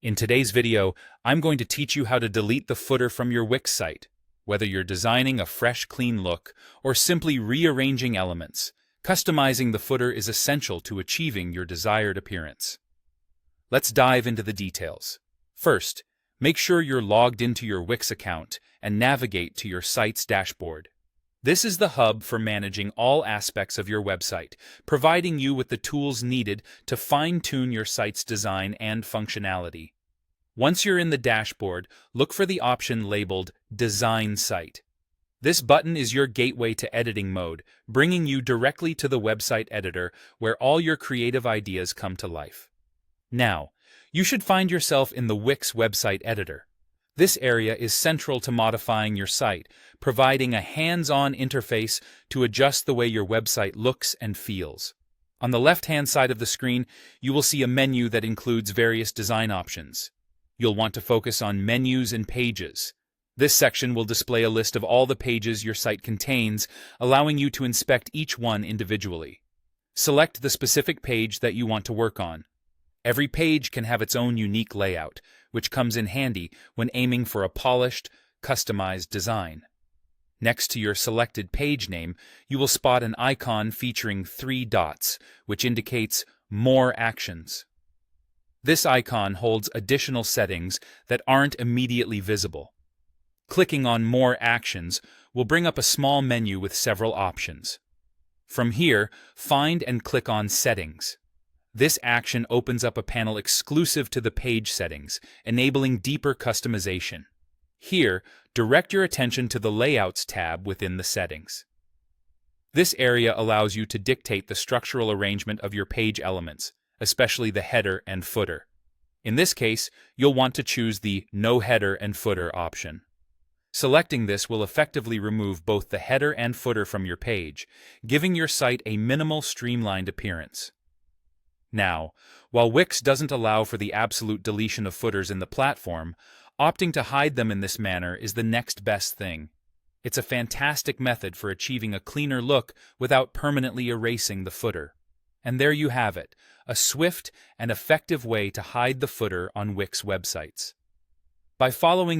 In today's video, I'm going to teach you how to delete the footer from your Wix site. Whether you're designing a fresh, clean look or simply rearranging elements, customizing the footer is essential to achieving your desired appearance. Let's dive into the details. First, make sure you're logged into your Wix account and navigate to your site's dashboard. This is the hub for managing all aspects of your website, providing you with the tools needed to fine-tune your site's design and functionality. Once you're in the dashboard, look for the option labeled Design Site. This button is your gateway to editing mode, bringing you directly to the website editor where all your creative ideas come to life. Now, you should find yourself in the Wix website editor. This area is central to modifying your site, providing a hands-on interface to adjust the way your website looks and feels. On the left-hand side of the screen, you will see a menu that includes various design options. You'll want to focus on Menus and Pages. This section will display a list of all the pages your site contains, allowing you to inspect each one individually. Select the specific page that you want to work on. Every page can have its own unique layout, which comes in handy when aiming for a polished, customized design. Next to your selected page name, you will spot an icon featuring 3 dots, which indicates More Actions. This icon holds additional settings that aren't immediately visible. Clicking on More Actions will bring up a small menu with several options. From here, find and click on Settings. This action opens up a panel exclusive to the page settings, enabling deeper customization. Here, direct your attention to the Layouts tab within the settings. This area allows you to dictate the structural arrangement of your page elements, especially the header and footer. In this case, you'll want to choose the No Header and Footer option. Selecting this will effectively remove both the header and footer from your page, giving your site a minimal, streamlined appearance. Now, while Wix doesn't allow for the absolute deletion of footers in the platform, opting to hide them in this manner is the next best thing. It's a fantastic method for achieving a cleaner look without permanently erasing the footer. And there you have it, a swift and effective way to hide the footer on Wix websites. By following